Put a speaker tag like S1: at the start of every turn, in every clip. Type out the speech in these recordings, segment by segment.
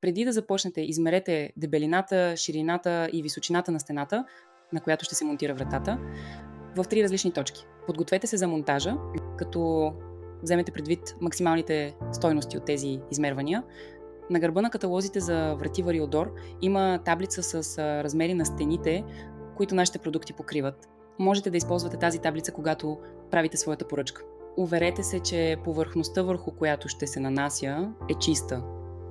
S1: Преди да започнете, измерете дебелината, ширината и височината на стената, на която ще се монтира вратата, в 3 различни точки. Подгответе се за монтажа, като вземете предвид максималните стойности от тези измервания. На гърба на каталозите за врати Варилдор има таблица с размери на стените, които нашите продукти покриват. Можете да използвате тази таблица, когато правите своята поръчка. Уверете се, че повърхността, върху която ще се нанася, е чиста.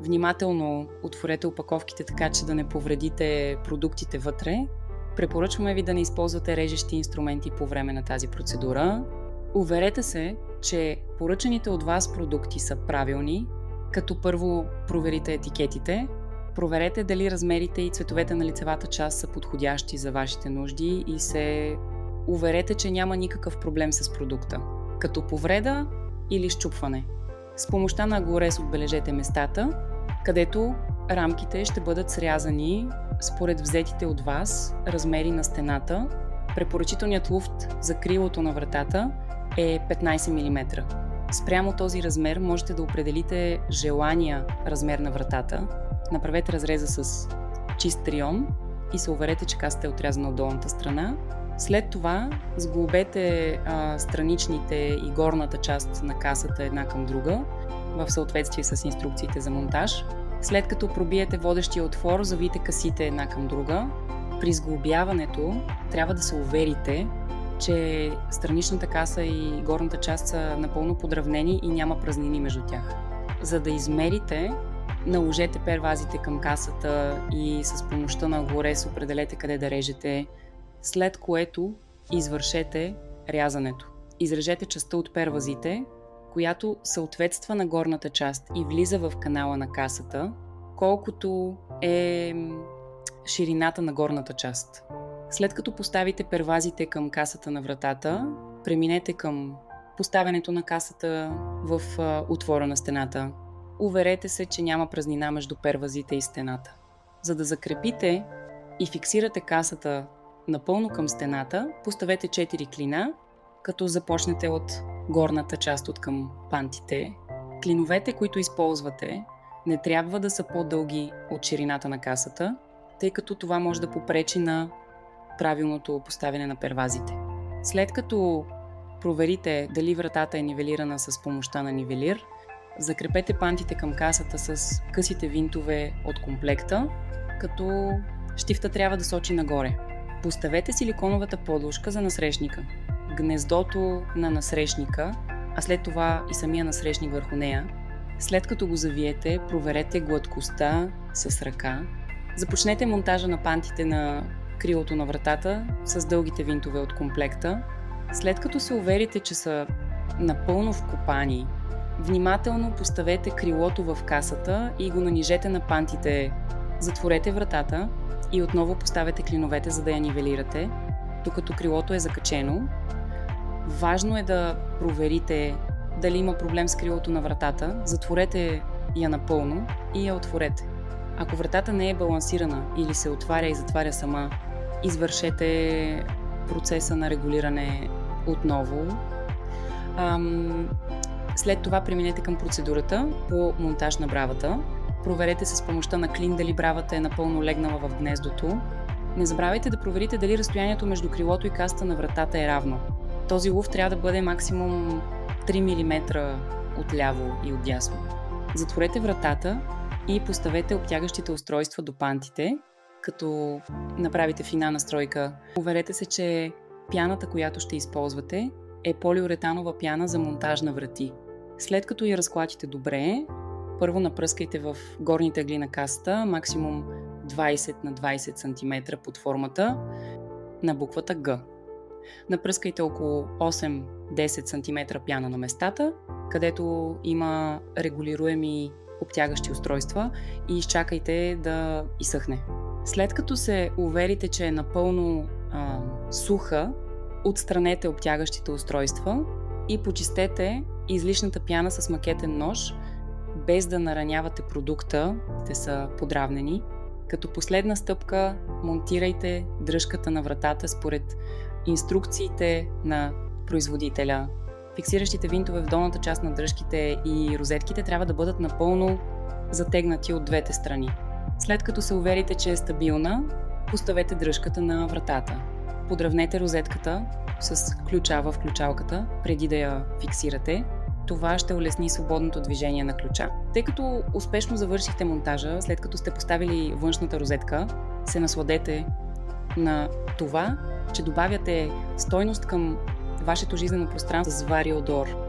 S1: Внимателно отворете опаковките така, че да не повредите продуктите вътре. Препоръчваме ви да не използвате режещи инструменти по време на тази процедура. Уверете се, че поръчаните от вас продукти са правилни, като първо проверите етикетите. Проверете дали размерите и цветовете на лицевата част са подходящи за вашите нужди и се уверете, че няма никакъв проблем с продукта, като повреда или счупване. С помощта на Аглорез отбележете местата, където рамките ще бъдат срязани според взетите от вас размери на стената. Препоръчителният луфт за крилото на вратата е 15 мм. Спрямо този размер можете да определите желания размер на вратата. Направете разреза с чист трион и се уверете, че касата е отрязана от долната страна. След това сглобете страничните и горната част на касата една към друга в съответствие с инструкциите за монтаж. След като пробиете водещия отвор, завийте касите една към друга. При сглобяването трябва да се уверите, че страничната каса и горната част са напълно подравнени и няма празнини между тях. За да измерите, наложете первазите към касата и с помощта на Аглорез определете къде да режете, след което извършете рязането. Изрежете частта от первазите, която съответства на горната част и влиза в канала на касата, колкото е ширината на горната част. След като поставите первазите към касата на вратата, преминете към поставянето на касата в отвора на стената. Уверете се, че няма празнина между первазите и стената. За да закрепите и фиксирате касата напълно към стената, поставете 4 клина, като започнете от горната част от към пантите. Клиновете, които използвате, не трябва да са по-дълги от ширината на касата, тъй като това може да попречи на правилното поставяне на первазите. След като проверите дали вратата е нивелирана с помощта на нивелир, закрепете пантите към касата с късите винтове от комплекта, като щифта трябва да сочи нагоре. Поставете силиконовата подложка за насрещника, гнездото на насрещника, а след това и самия насрещник върху нея. След като го завиете, проверете гладкостта с ръка. Започнете монтажа на пантите на крилото на вратата с дългите винтове от комплекта. След като се уверите, че са напълно вкопани, внимателно поставете крилото в касата и го нанижете на пантите. Затворете вратата и отново поставете клиновете, за да я нивелирате, докато крилото е закачено. Важно е да проверите дали има проблем с крилото на вратата. Затворете я напълно и я отворете. Ако вратата не е балансирана или се отваря и затваря сама, извършете процеса на регулиране отново. След това преминете към процедурата по монтаж на бравата. Проверете с помощта на клин дали бравата е напълно легнала в гнездото. Не забравяйте да проверите дали разстоянието между крилото и касата на вратата е равно. Този луфт трябва да бъде максимум 3 мм отляво и отдясно. Затворете вратата и поставете обтягащите устройства до пантите, като направите фина настройка. Уверете се, че пяната, която ще използвате, е полиуретанова пяна за монтаж на врати. След като я разклатите добре, първо напръскайте в горните ъгли на касата максимум 20 на 20 см под формата на буквата Г. Напръскайте около 8-10 см пяна на местата, където има регулируеми обтягащи устройства и изчакайте да изсъхне. След като се уверите, че е напълно суха, отстранете обтягащите устройства и почистете излишната пяна с макетен нож, без да наранявате продукта, те са подравнени. Като последна стъпка монтирайте дръжката на вратата според инструкциите на производителя. Фиксиращите винтове в долната част на дръжките и розетките трябва да бъдат напълно затегнати от двете страни. След като се уверите, че е стабилна, поставете дръжката на вратата. Подравнете розетката с ключа в ключалката, преди да я фиксирате. Това ще улесни свободното движение на ключа. Тъй като успешно завършихте монтажа, след като сте поставили външната розетка, се насладете на това, че добавяте стойност към вашето жизнено пространство с Вариодор.